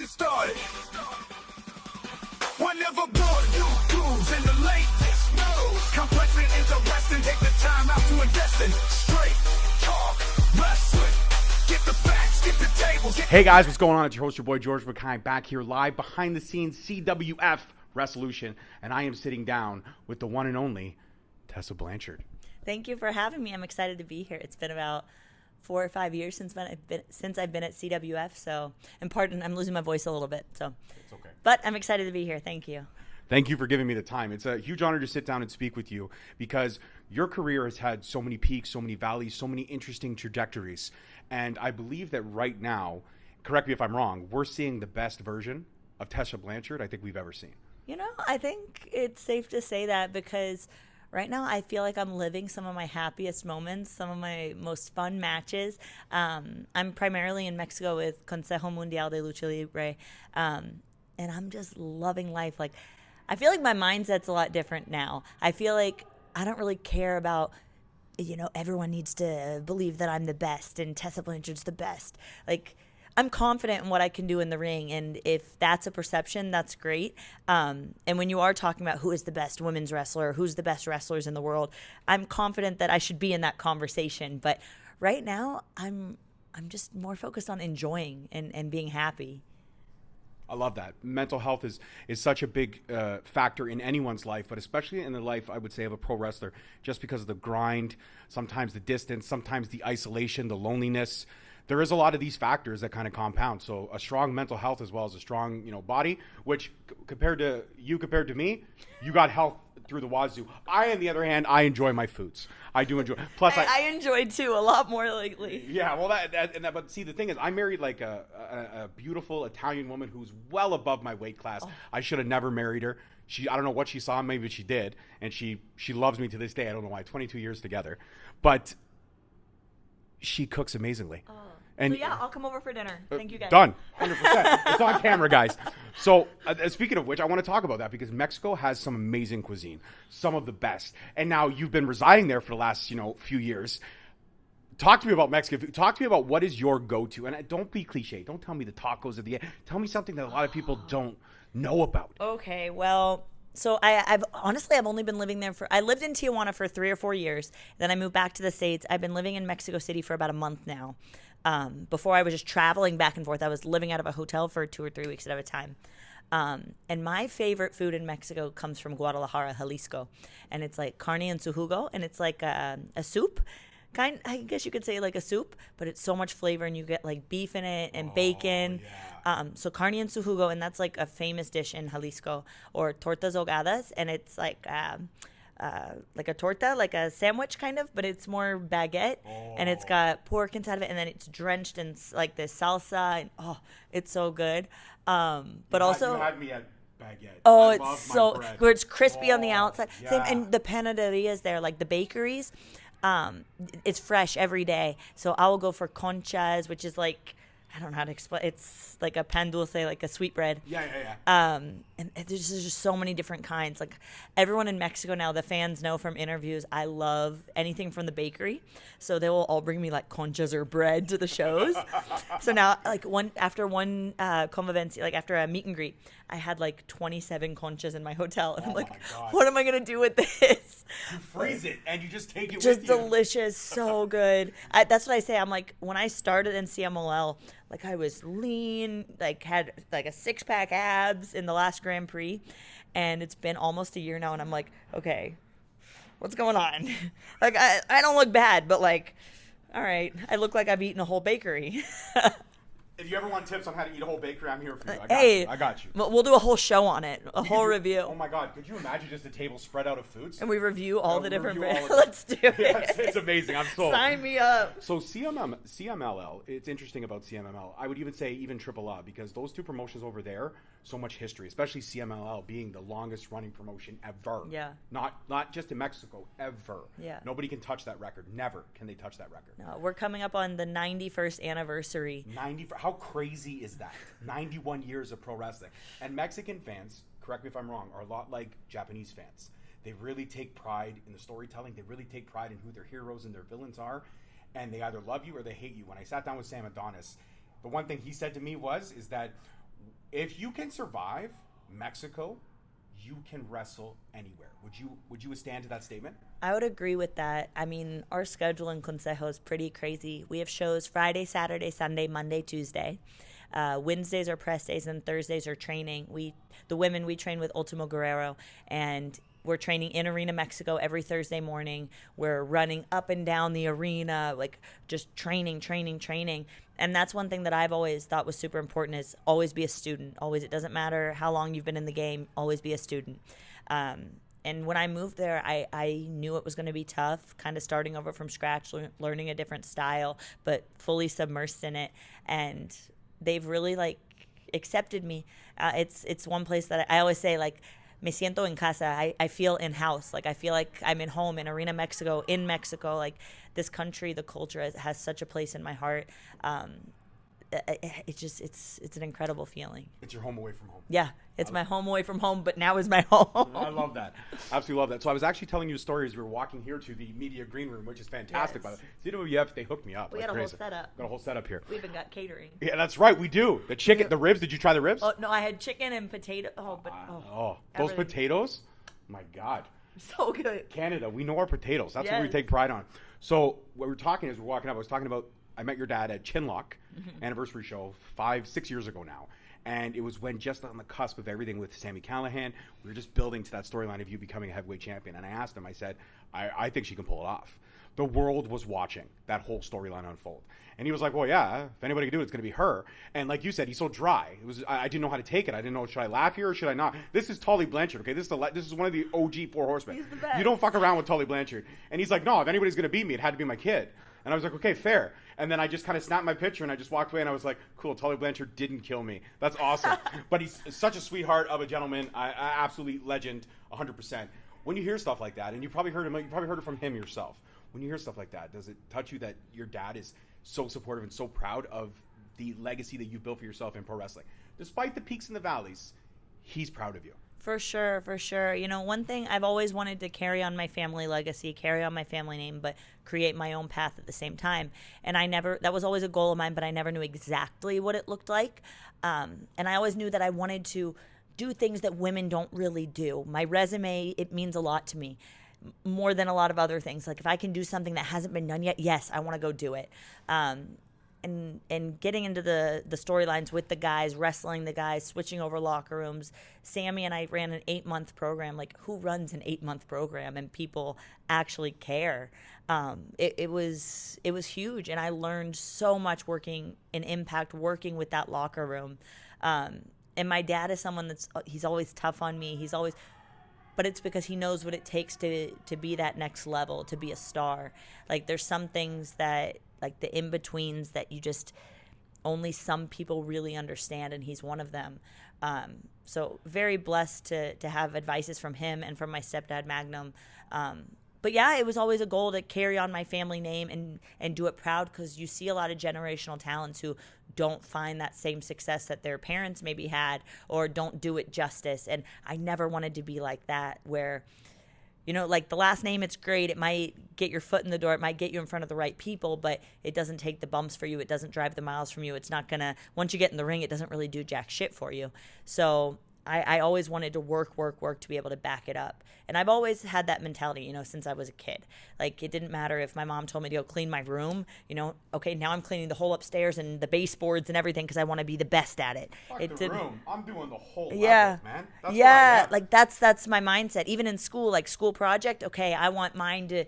get started. Whenever bored, you cruise in the late. Complex and interesting, take the time out to invest in straight talk wrestling. Get the facts, get the tables. Hey guys, what's going on? It's your host, your boy George McKay, back here live behind the scenes CWF Resolution, and I am sitting down with the one and only Tessa Blanchard. Thank you for having me. I'm excited to be here. It's been about 4 or 5 years since I've been at CWF. So, and pardon, I'm losing my voice a little bit. So, it's okay. But I'm excited to be here. Thank you. Thank you for giving me the time. It's a huge honor to sit down and speak with you because your career has had so many peaks, so many valleys, so many interesting trajectories. And I believe that right now, correct me if I'm wrong, we're seeing the best version of Tessa Blanchard I think we've ever seen. You know, I think it's safe to say that because right now I feel like I'm living some of my happiest moments, some of my most fun matches. I'm primarily in Mexico with Consejo Mundial de Lucha Libre, and I'm just loving life. Like, I feel like my mindset's a lot different now. I feel like I don't really care about, you know, everyone needs to believe that I'm the best and Tessa Blanchard's the best. Like, I'm confident in what I can do in the ring, and if that's a perception, that's great. And when you are talking about who is the best women's wrestler, who's the best wrestlers in the world, I'm confident that I should be in that conversation. But right now, I'm just more focused on enjoying and being happy. I love that. Mental health is such a big factor in anyone's life, but especially in the life, I would say, of a pro wrestler, just because of the grind, sometimes the distance, sometimes the isolation, the loneliness. There is a lot of these factors that kind of compound. So a strong mental health as well as a strong, body, which compared to me, you got health through the wazoo. I, on the other hand, I enjoy my foods. I do enjoy. Plus, I enjoyed too a lot more lately. Yeah, well, but see, the thing is, I married like a beautiful Italian woman who's well above my weight class. Oh. I should have never married her. I don't know what she saw, maybe she did, and she loves me to this day. I don't know why. 22 years together, but she cooks amazingly. Oh. And so yeah, I'll come over for dinner. Thank you guys. Done. 100%. It's on camera, guys. So speaking of which, I want to talk about that because Mexico has some amazing cuisine, some of the best. And now you've been residing there for the last, few years. Talk to me about Mexico. Talk to me about what is your go-to. And don't be cliche. Don't tell me the tacos of the end. Tell me something that a lot of people don't know about. Okay, well, so I've only been living there I lived in Tijuana for 3 or 4 years. Then I moved back to the States. I've been living in Mexico City for about a month now. Before I was just traveling back and forth. I was living out of a hotel for 2 or 3 weeks at a time. And my favorite food in Mexico comes from Guadalajara, Jalisco. And it's like carne en su jugo. And it's like a soup. I guess you could say like a soup. But it's so much flavor. And you get like beef in it and bacon. Yeah. So carne en su jugo. And that's like a famous dish in Jalisco. Or tortas ahogadas. And it's like a torta, like a sandwich kind of, but it's more baguette, and it's got pork inside of it, and then it's drenched in like this salsa, and it's so good. But also, you had me at baguette. Oh, it's so good. It's crispy on the outside. Yeah. Same, and the panaderias there, like the bakeries, it's fresh every day. So I will go for conchas, which is like, I don't know how to explain. It's like a pan dulce, like a sweetbread. Yeah. And there's just so many different kinds. Like everyone in Mexico now, the fans know from interviews, I love anything from the bakery. So they will all bring me like conchas or bread to the shows. So now, like after one convivencia, like after a meet and greet, I had like 27 conchas in my hotel, and I'm like, what am I gonna do with this? You freeze it and you just take it just with you. Delicious, so good. That's what I say. I'm like, when I started in CMLL, like I was lean, like had like a 6-pack abs in the last Grand Prix, and it's been almost a year now, and I'm like, okay, what's going on? Like I don't look bad, but like, all right, I look like I've eaten a whole bakery. If you ever want tips on how to eat a whole bakery, I'm here for you. I got you. We'll do a whole show on it, whole review. Oh my God, could you imagine just a table spread out of foods? And we review all the different brands. Let's do it. Yeah, it's amazing. I'm sold. Sign me up. So CMLL, it's interesting about CMLL. I would even say even Triple A, because those two promotions over there, so much history, especially CMLL being the longest running promotion ever. Yeah. Not just in Mexico, ever. Yeah. Nobody can touch that record. Never can they touch that record. No, we're coming up on the 91st anniversary. How crazy is that? 91 years of pro wrestling. And Mexican fans, correct me if I'm wrong, are a lot like Japanese fans. They really take pride in the storytelling. They really take pride in who their heroes and their villains are. And they either love you or they hate you. When I sat down with Sam Adonis, the one thing he said to me is that If you can survive Mexico, you can wrestle anywhere. Would you stand to that statement? I would agree with that. I mean, our schedule in Consejo is pretty crazy. We have shows Friday, Saturday, Sunday, Monday, Tuesday. Wednesdays are press days and Thursdays are training. The women, we train with Ultimo Guerrero, and we're training in Arena Mexico every Thursday morning. We're running up and down the arena, like just training. And that's one thing that I've always thought was super important is always be a student. Always, it doesn't matter how long you've been in the game, always be a student. And when I moved there, I knew it was going to be tough, kind of starting over from scratch, learning a different style, but fully submersed in it. And they've really like accepted me. It's one place that I always say, like, me siento en casa. I feel in house. Like, I feel like I'm in home in Arena Mexico, in Mexico. Like, this country, the culture has such a place in my heart. It's an incredible feeling. It's your home away from home. Yeah, it's my home away from home, but now is my home. I love that. Absolutely love that. So I was actually telling you a story as we were walking here to the media green room, which is fantastic. Yes. By the way, CWF, they hooked me up. We like got a crazy. whole setup. Got a whole setup here. We even got catering. Yeah, that's right. We do. The chicken, the ribs. Did you try the ribs? Oh, no, I had chicken and potato. Those everything. potatoes. My God. So good. Canada, we know our potatoes. That's what we Yes. take pride on. So what we're talking as we're walking up, I was talking about, I met your dad at Chinlock anniversary show 5-6 years ago now. And it was when just on the cusp of everything with Sami Callihan, we were just building to that storyline of you becoming a heavyweight champion. And I asked him, I said, I think she can pull it off. The world was watching that whole storyline unfold. And he was like, well, yeah, if anybody can do it, it's going to be her. And like you said, he's so dry. I didn't know how to take it. I didn't know, should I laugh here or should I not? This is Tully Blanchard, okay? This is one of the OG Four Horsemen. He's the best. You don't fuck around with Tully Blanchard. And he's like, no, if anybody's going to beat me, it had to be my kid. And I was like, okay, fair. And then I just kind of snapped my picture and I just walked away and I was like, cool, Tully Blanchard didn't kill me. That's awesome. But he's such a sweetheart of a gentleman. I absolutely legend, 100%. When you hear stuff like that, and you probably heard it from him yourself. When you hear stuff like that, does it touch you that your dad is so supportive and so proud of the legacy that you've built for yourself in pro wrestling? Despite the peaks and the valleys, he's proud of you. For sure. You know, one thing I've always wanted to carry on my family legacy, carry on my family name, but create my own path at the same time. And that was always a goal of mine, but I never knew exactly what it looked like. And I always knew that I wanted to do things that women don't really do. My resume, it means a lot to me, more than a lot of other things. Like, if I can do something that hasn't been done yet, yes, I want to go do it. And getting into the storylines with the guys, wrestling the guys, switching over locker rooms. Sami and I ran an 8-month program. Like, who runs an 8-month program and people actually care? It was huge, and I learned so much working in Impact, working with that locker room. And my dad is someone he's always tough on me. But it's because he knows what it takes to be that next level, to be a star. Like, there's some things that, like the in-betweens, that you just, only some people really understand, and he's one of them. So very blessed to have advices from him and from my stepdad, Magnum. But yeah, it was always a goal to carry on my family name and do it proud, because you see a lot of generational talents who don't find that same success that their parents maybe had, or don't do it justice. And I never wanted to be like that, where, you know, like the last name, it's great. It might get your foot in the door. It might get you in front of the right people, but it doesn't take the bumps for you. It doesn't drive the miles from you. It's not going to, once you get in the ring, it doesn't really do jack shit for you. So I always wanted to work to be able to back it up. And I've always had that mentality, you know, since I was a kid. Like, it didn't matter if my mom told me to go clean my room, you know, okay, now I'm cleaning the whole upstairs and the baseboards and everything, because I want to be the best at it. Fuck the room. I'm doing the whole yeah, level, man. That's like that's my mindset. Even in school, like school project, okay, I want mine to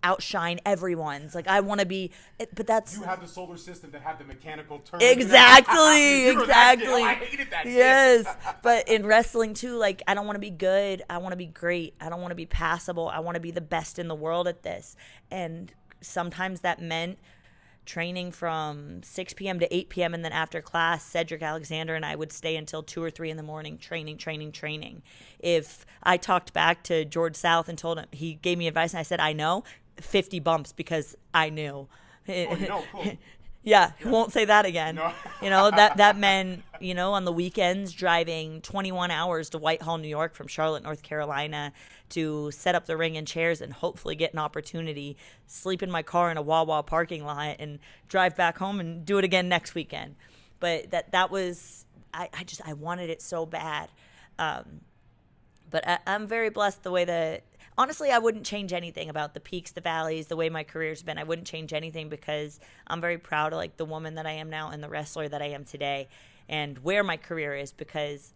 outshine everyone's. Like, I want to be, but that's, you have the solar system that have the mechanical turn. Exactly. I hated that. Yes, but in wrestling too, like, I don't want to be good. I want to be great. I don't want to be passable. I want to be the best in the world at this. And sometimes that meant training from 6 p.m. to 8 p.m. and then after class, Cedric Alexander and I would stay until 2 or 3 in the morning training. If I talked back to George South and told him, he gave me advice and I said, I know, 50 bumps, because I knew. Oh, you know, cool. Yeah, won't say that again. No. You know, that meant, you know, on the weekends driving 21 hours to Whitehall, New York from Charlotte, North Carolina, to set up the ring and chairs and hopefully get an opportunity, sleep in my car in a Wawa parking lot and drive back home and do it again next weekend. But that was I wanted it so bad. But I'm very blessed the way that, honestly, I wouldn't change anything about the peaks, the valleys, the way my career's been. I wouldn't change anything because I'm very proud of like the woman that I am now and the wrestler that I am today and where my career is, because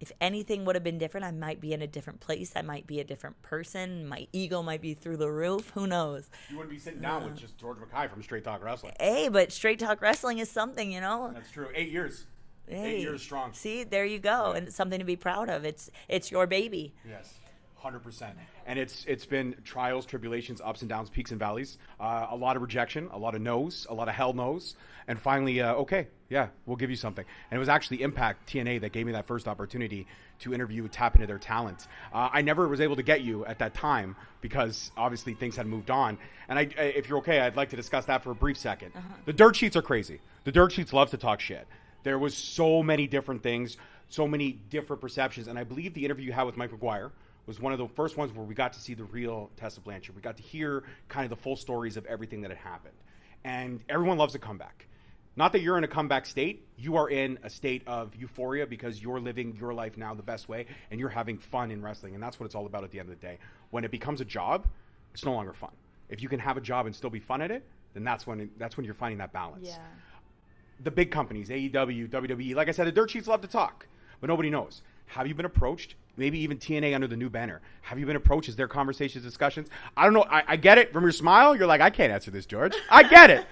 if anything would have been different, I might be in a different place. I might be a different person. My ego might be through the roof. Who knows? You wouldn't be sitting down with just George Mackay from Straight Talk Wrestling. Hey, but Straight Talk Wrestling is something, you know? That's true. 8 years. Hey, 8 years strong. See, there you go. Yeah. And it's something to be proud of. It's your baby. Yes. 100%. And it's been trials, tribulations, ups and downs, peaks and valleys, a lot of rejection, a lot of no's, a lot of hell no's, and finally, okay, yeah, we'll give you something. And it was actually Impact TNA that gave me that first opportunity to interview, tap into their talent. I never was able to get you at that time because obviously things had moved on. And if you're okay, I'd like to discuss that for a brief second. The dirt sheets are crazy. The dirt sheets love to talk shit. There was so many different things, so many different perceptions. And I believe the interview you had with Mike McGuire was one of the first ones where we got to see the real Tessa Blanchard. We got to hear kind of the full stories of everything that had happened. And everyone loves a comeback. Not that you're in a comeback state. You are in a state of euphoria because you're living your life now the best way and you're having fun in wrestling. And that's what it's all about at the end of the day. When it becomes a job, it's no longer fun. If you can have a job and still be fun at it, then that's when you're finding that balance. Yeah. The big companies, AEW, WWE, like I said, the dirt sheets love to talk, but nobody knows. Have you been approached? Maybe even TNA under the new banner. Have you been approached? Is there conversations, discussions? I don't know. I get it. From your smile, you're like, I can't answer this, George. I get it.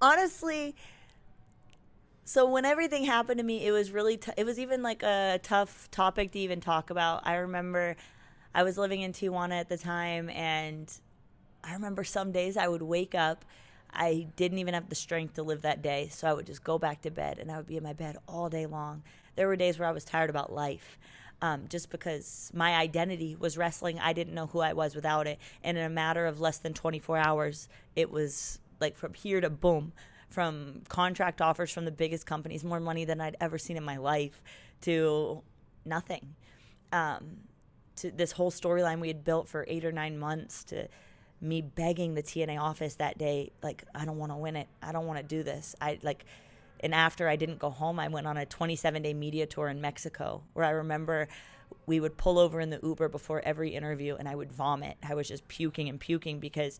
Honestly, so when everything happened to me, it was really it was even like a tough topic to even talk about. I remember I was living in Tijuana at the time, and I remember some days I would wake up. I didn't even have the strength to live that day, so I would just go back to bed, and I would be in my bed all day long. There were days where I was tired about life, just because my identity was wrestling. I didn't know who I was without it, and in a matter of less than 24 hours, it was like from here to boom, from contract offers from the biggest companies, more money than I'd ever seen in my life, to nothing. To this whole storyline we had built for 8 or 9 months, to me begging the TNA office that day, like, I don't want to win it. I don't want to do this. And after I didn't go home, I went on a 27-day media tour in Mexico, where I remember we would pull over in the Uber before every interview and I would vomit. I was just puking and puking because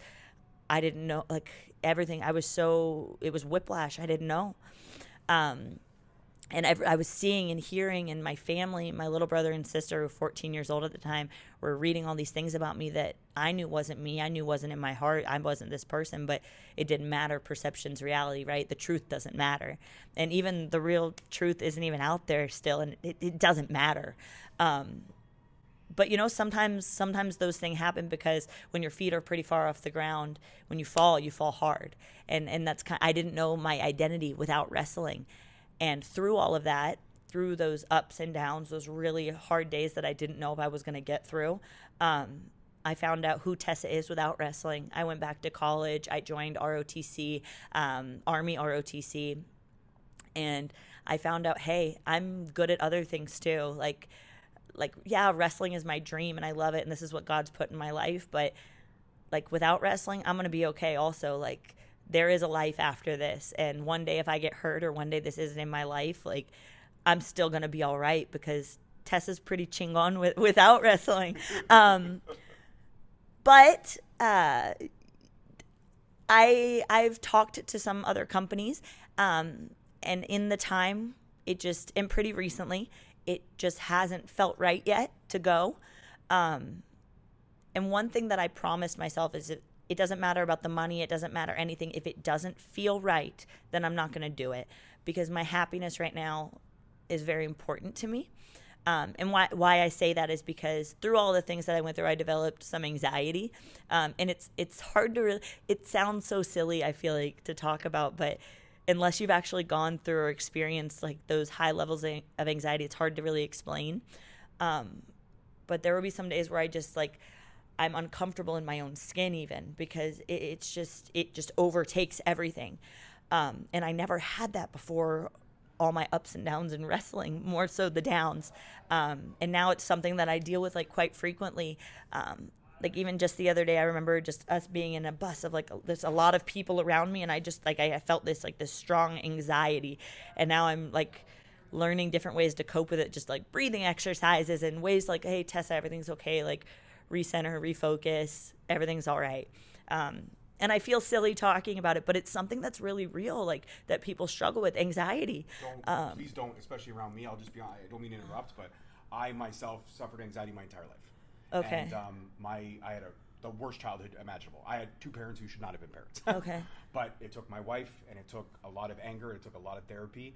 I didn't know, like, everything. It was whiplash. I didn't know. And I was seeing and hearing, and my family, my little brother and sister, who were 14 years old at the time, were reading all these things about me that I knew wasn't me. I knew wasn't in my heart. I wasn't this person, but it didn't matter. Perception's reality, right? The truth doesn't matter. And even the real truth isn't even out there still, and it doesn't matter. But, you know, sometimes those things happen because when your feet are pretty far off the ground, when you fall hard. And that's I didn't know my identity without wrestling. And through all of that, through those ups and downs, those really hard days that I didn't know if I was going to get through, I found out who Tessa is without wrestling. I went back to college. I joined ROTC, Army ROTC. And I found out, hey, I'm good at other things too. Like, yeah, wrestling is my dream and I love it. And this is what God's put in my life. But like without wrestling, I'm going to be okay also. Like, there is a life after this. And one day if I get hurt or one day this isn't in my life, like, I'm still going to be all right because Tessa's pretty chingon without wrestling. But I've talked to some other companies, and in the time, and pretty recently, it just hasn't felt right yet to go. And one thing that I promised myself is it doesn't matter about the money. It doesn't matter anything. If it doesn't feel right, then I'm not going to do it because my happiness right now is very important to me. And why I say that is because through all the things that I went through, I developed some anxiety. And it's hard to really, it sounds so silly, I feel like, to talk about, but unless you've actually gone through or experienced like those high levels of anxiety, it's hard to really explain. But there will be some days where I just like, I'm uncomfortable in my own skin even because it just overtakes everything. And I never had that before all my ups and downs in wrestling, more so the downs. And now it's something that I deal with like quite frequently. like even just the other day, I remember just us being in a bus of like there's a lot of people around me, and I just like I felt this like this strong anxiety, and now I'm like learning different ways to cope with it, just like breathing exercises and ways like, hey Tessa, everything's okay, like recenter, refocus, everything's all right. And I feel silly talking about it, but it's something that's really real, like that people struggle with, anxiety. Please don't, especially around me. I'll just be honest, I don't mean to interrupt, but I myself suffered anxiety my entire life. Okay. And I had the worst childhood imaginable. I had two parents who should not have been parents. Okay. But it took my wife, and it took a lot of anger. It took a lot of therapy.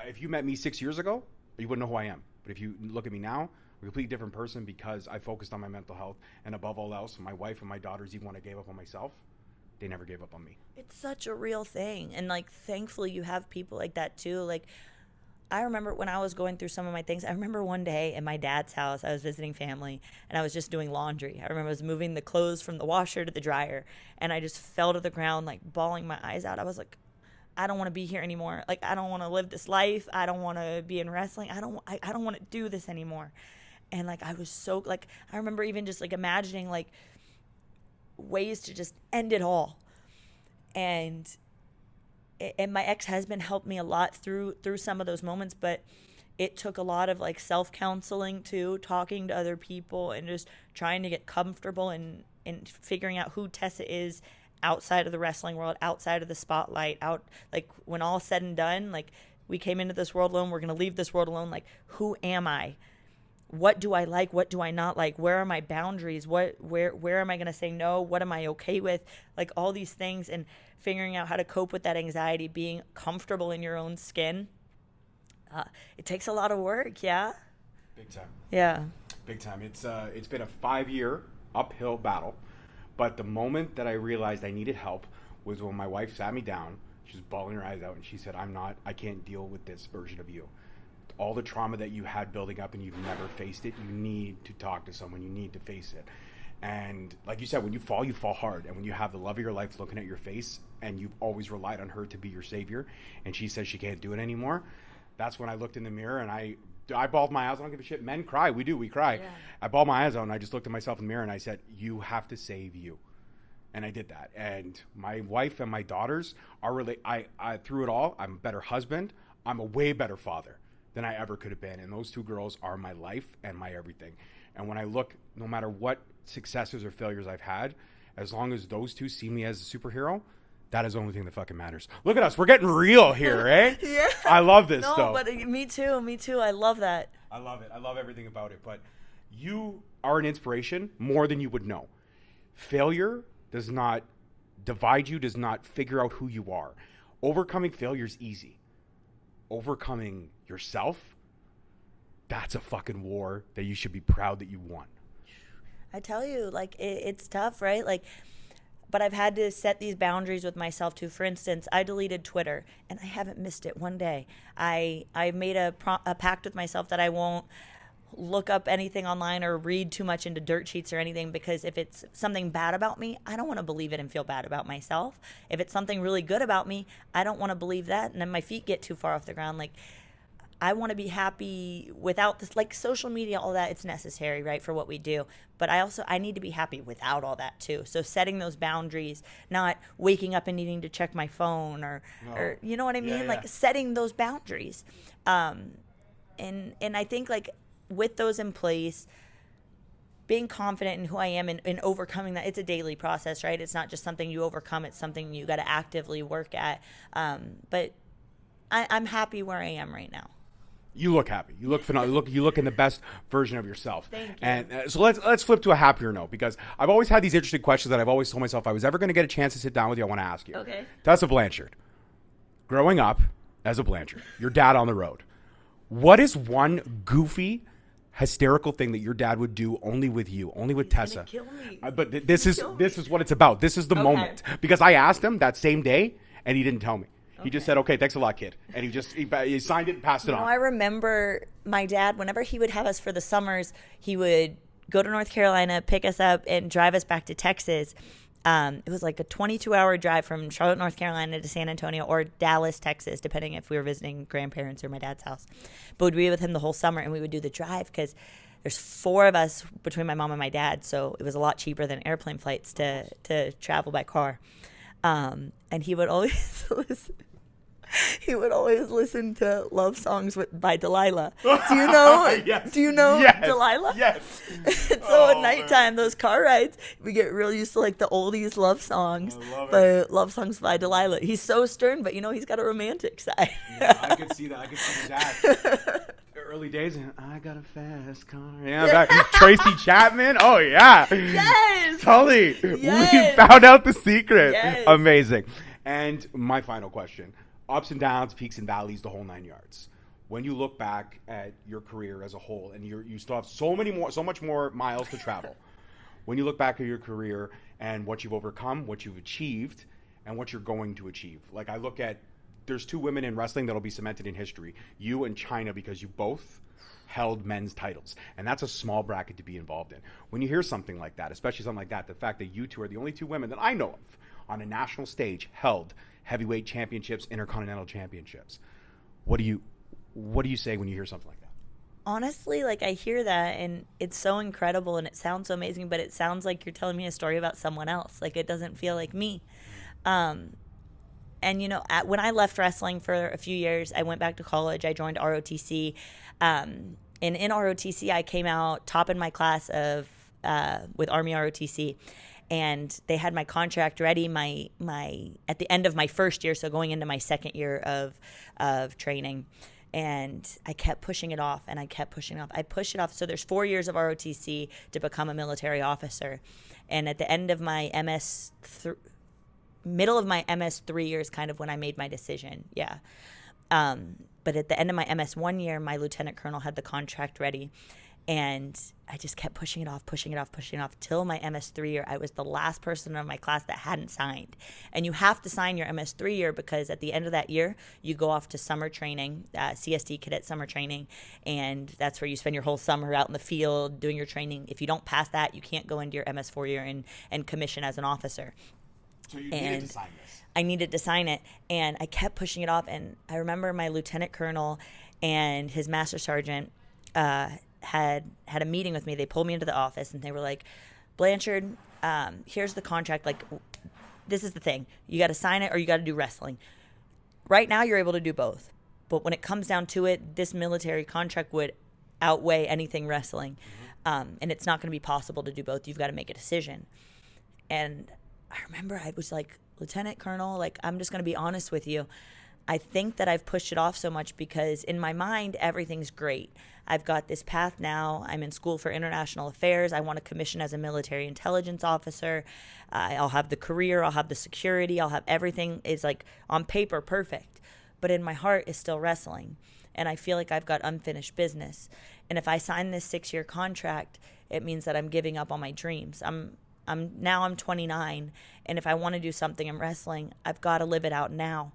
If you met me 6 years ago, you wouldn't know who I am. But if you look at me now, I'm a completely different person because I focused on my mental health. And above all else, my wife and my daughters, even when I gave up on myself, they never gave up on me. It's such a real thing. And like, thankfully you have people like that too. Like, I remember when I was going through some of my things, I remember one day in my dad's house, I was visiting family and I was just doing laundry. I remember I was moving the clothes from the washer to the dryer, and I just fell to the ground, like bawling my eyes out. I was like, I don't want to be here anymore. Like, I don't want to live this life. I don't want to be in wrestling. I don't want to do this anymore. And like, I was so like, I remember even just like imagining like ways to just end it all. And my ex-husband helped me a lot through some of those moments, but it took a lot of like self-counseling too, talking to other people and just trying to get comfortable and figuring out who Tessa is outside of the wrestling world, outside of the spotlight, out like when all said and done, like we came into this world alone, we're going to leave this world alone. Like, who am I? What do I like? What do I not like? Where are my boundaries? Where am I going to say no? What am I okay with? Like all these things, and figuring out how to cope with that anxiety, being comfortable in your own skin. It takes a lot of work. Yeah. Big time. Yeah. Big time. It's been a 5-year uphill battle, but the moment that I realized I needed help was when my wife sat me down. She was bawling her eyes out, and she said, I can't deal with this version of you. All the trauma that you had building up and you've never faced it, you need to talk to someone. You need to face it. And like you said, when you fall hard. And when you have the love of your life looking at your face and you've always relied on her to be your savior, and she says she can't do it anymore, that's when I looked in the mirror and I bawled my eyes. I don't give a shit. Men cry. We cry. Yeah. I bawled my eyes out and I just looked at myself in the mirror and I said, you have to save you. And I did that. And my wife and my daughters are really, I through it all, I'm a better husband. I'm a way better father than I ever could have been. And those two girls are my life and my everything. And when I look, no matter what successes or failures I've had, as long as those two see me as a superhero, that is the only thing that fucking matters. Look at us. We're getting real here, eh? Yeah. I love this, though. No, but me too. I love that. I love it. I love everything about it. But you are an inspiration more than you would know. Failure does not divide you, does not figure out who you are. Overcoming failure is easy. Overcoming yourself, that's a fucking war that you should be proud that you won. I tell you, like, it's tough, right? Like, but I've had to set these boundaries with myself too. For instance, I deleted Twitter and I haven't missed it one day. I made a pact with myself that I won't look up anything online or read too much into dirt sheets or anything, because if it's something bad about me, I don't want to believe it and feel bad about myself. If it's something really good about me, I don't want to believe that, and then my feet get too far off the ground. Like, I want to be happy without this, like social media, all that, it's necessary, right, for what we do. But I need to be happy without all that too. So setting those boundaries, not waking up and needing to check my phone or you know what I mean? Yeah. Like setting those boundaries. And I think like with those in place, being confident in who I am and overcoming that, it's a daily process, right? It's not just something you overcome. It's something you got to actively work at. But I'm happy where I am right now. You look happy. You look phenomenal. You look in the best version of yourself. Thank you. And so let's flip to a happier note, because I've always had these interesting questions that I've always told myself if I was ever going to get a chance to sit down with you, I want to ask you. Okay. Tessa Blanchard, growing up as a Blanchard, your dad on the road, what is one goofy, hysterical thing that your dad would do only with you, only with Tessa? Kill me. But this is what it's about. This is the moment, because I asked him that same day and he didn't tell me. He just said, okay, thanks a lot, kid. And he signed it and passed it on. I remember my dad, whenever he would have us for the summers, he would go to North Carolina, pick us up, and drive us back to Texas. It was like a 22-hour drive from Charlotte, North Carolina to San Antonio or Dallas, Texas, depending if we were visiting grandparents or my dad's house. But we'd be with him the whole summer, and we would do the drive because there's 4 of us between my mom and my dad, so it was a lot cheaper than airplane flights to travel by car. And he would always listen to love songs by Delilah. Do you know? Yes. Do you know Yes. Delilah? Yes. So at nighttime, those car rides, we get real used to like the oldies love songs, I love it. love songs by Delilah. He's so stern, but he's got a romantic side. Yeah, I could see that. I could see that. Early days, and I got a fast car. Yeah, Tracy Chapman. Oh yeah. Yes. Tully, Yes. we found out the secret. Yes. Amazing. And my final question: ups and downs, peaks and valleys, the whole 9 yards. When you look back at your career as a whole, and you still have so much more miles to travel. When you look back at your career and what you've overcome, what you've achieved, and what you're going to achieve, like I look at, there's 2 women in wrestling that'll be cemented in history, you and China, because you both held men's titles, and that's a small bracket to be involved in. When you hear something like that, especially something like that, the fact that you 2 are the only 2 women that I know of on a national stage held heavyweight championships, intercontinental championships, what do you say when you hear something like that? Honestly, like I hear that and it's so incredible and it sounds so amazing, but it sounds like you're telling me a story about someone else. Like it doesn't feel like me. And when I left wrestling for a few years, I went back to college. I joined ROTC. And in ROTC, I came out top in my class with Army ROTC. And they had my contract ready my at the end of my first year, so going into my second year of training. And I kept pushing it off, and I kept pushing it off. I pushed it off. So there's 4 years of ROTC to become a military officer. And at the end of my middle of my MS 3 years, kind of when I made my decision, yeah. But at the end of my MS 1 year, my lieutenant colonel had the contract ready. And I just kept pushing it off till my MS 3 year. I was the last person in my class that hadn't signed. And you have to sign your MS 3 year because at the end of that year, you go off to summer training, CSD cadet summer training. And that's where you spend your whole summer out in the field doing your training. If you don't pass that, you can't go into your MS 4 year and commission as an officer. So you needed to sign this. I needed to sign it, and I kept pushing it off. And I remember my lieutenant colonel and his master sergeant had a meeting with me. They pulled me into the office, and they were like, Blanchard, here's the contract. Like, this is the thing. You got to sign it or you got to do wrestling. Right now, you're able to do both. But when it comes down to it, this military contract would outweigh anything wrestling. And it's not going to be possible to do both. You've got to make a decision. And I remember I was like, Lieutenant Colonel, like, I'm just going to be honest with you. I think that I've pushed it off so much because in my mind, everything's great. I've got this path now. I'm in school for international affairs. I want to commission as a military intelligence officer. I'll have the career. I'll have the security. I'll have everything is like on paper perfect. But in my heart is still wrestling. And I feel like I've got unfinished business. And if I sign this 6-year contract, it means that I'm giving up on my dreams. I'm 29. And if I want to do something in wrestling, I've got to live it out now.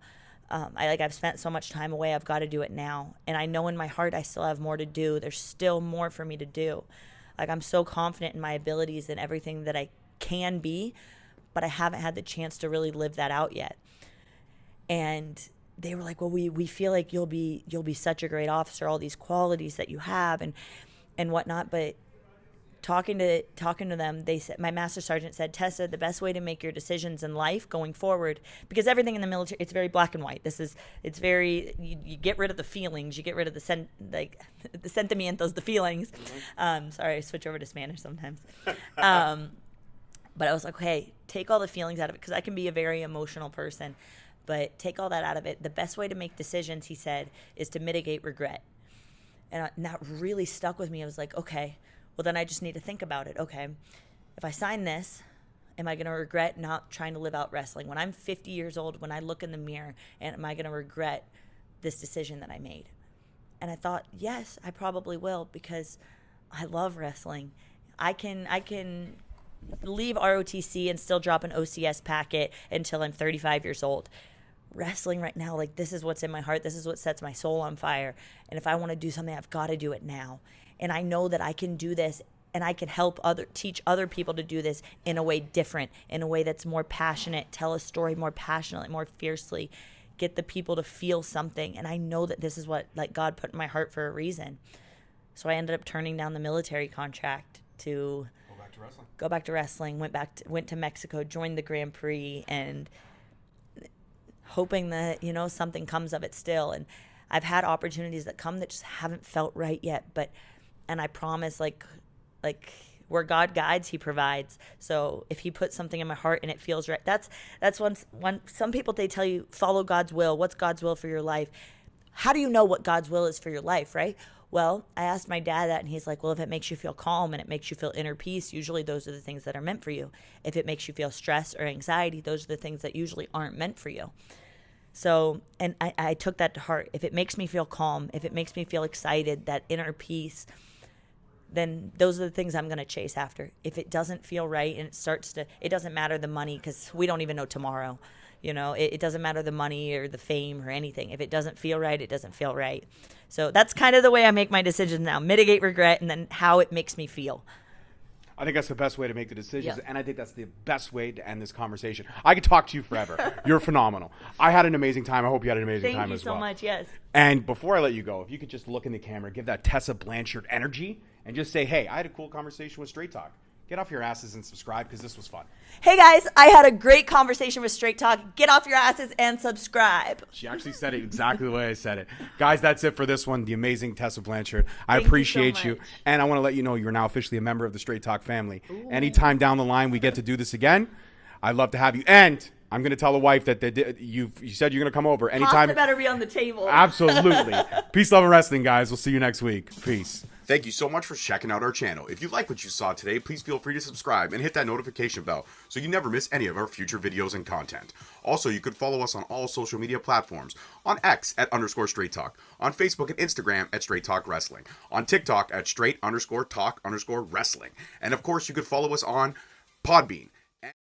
I've spent so much time away. I've got to do it now. And I know in my heart I still have more to do. There's still more for me to do. Like, I'm so confident in my abilities and everything that I can be, but I haven't had the chance to really live that out yet. And they were like, well, we feel like you'll be such a great officer, all these qualities that you have and whatnot. But talking to them, they said, my master sergeant said, Tessa, the best way to make your decisions in life going forward, because everything in the military, it's very black and white. It's very, you get rid of the feelings, you get rid of the sentimientos, the feelings. Sorry, I switch over to Spanish sometimes. But I was like, okay, take all the feelings out of it, because I can be a very emotional person, but take all that out of it. The best way to make decisions, he said, is to mitigate regret. And that really stuck with me. I was like, okay, well, then I just need to think about it. Okay, if I sign this, am I going to regret not trying to live out wrestling? When I'm 50 years old, when I look in the mirror, and am I going to regret this decision that I made? And I thought, yes, I probably will, because I love wrestling. I can leave ROTC and still drop an OCS packet until I'm 35 years old. Wrestling right now, like, this is what's in my heart. This is what sets my soul on fire. And if I want to do something, I've got to do it now. And I know that I can do this and I can teach other people to do this in a way different, in a way that's more passionate, tell a story more passionately, more fiercely, get the people to feel something. And I know that this is what like God put in my heart for a reason. So I ended up turning down the military contract to go back to wrestling, went to Mexico, joined the Grand Prix, and hoping that, you know, something comes of it still. And I've had opportunities that come that just haven't felt right yet, and I promise, like where God guides, he provides. So if he puts something in my heart and it feels right, that's when some people, they tell you, follow God's will. What's God's will for your life? How do you know what God's will is for your life, right? Well, I asked my dad that, and he's like, well, if it makes you feel calm and it makes you feel inner peace, usually those are the things that are meant for you. If it makes you feel stress or anxiety, those are the things that usually aren't meant for you. So, and I took that to heart. If it makes me feel calm, if it makes me feel excited, that inner peace, then those are the things I'm going to chase after. If it doesn't feel right and it doesn't matter the money, because we don't even know tomorrow. You know, it doesn't matter the money or the fame or anything. If it doesn't feel right, it doesn't feel right. So that's kind of the way I make my decisions now. Mitigate regret, and then how it makes me feel. I think that's the best way to make the decisions, Yeah. and I think that's the best way to end this conversation. I could talk to you forever. You're phenomenal. I had an amazing time. I hope you had an amazing time as well. Thank you so much, yes. And before I let you go, if you could just look in the camera, give that Tessa Blanchard energy, and just say, hey, I had a cool conversation with Straight Talk. Get off your asses and subscribe, because this was fun. Hey guys, I had a great conversation with Straight Talk. Get off your asses and subscribe. She actually said it exactly the way I said it. Guys, that's it for this one. The amazing Tessa Blanchard. I Thank you appreciate so you. much. And I want to let you know you're now officially a member of the Straight Talk family. Anytime down the line we get to do this again, I'd love to have you. And I'm going to tell the wife that you said you're going to come over anytime. Pasta better be on the table. Absolutely. Peace, love, and wrestling, guys. We'll see you next week. Peace. Thank you so much for checking out our channel. If you like what you saw today, please feel free to subscribe and hit that notification bell so you never miss any of our future videos and content. Also, you could follow us on all social media platforms. On X at _Straight Talk. On Facebook and Instagram at Straight Talk Wrestling. On TikTok at Straight_Talk_Wrestling. And of course, you could follow us on Podbean,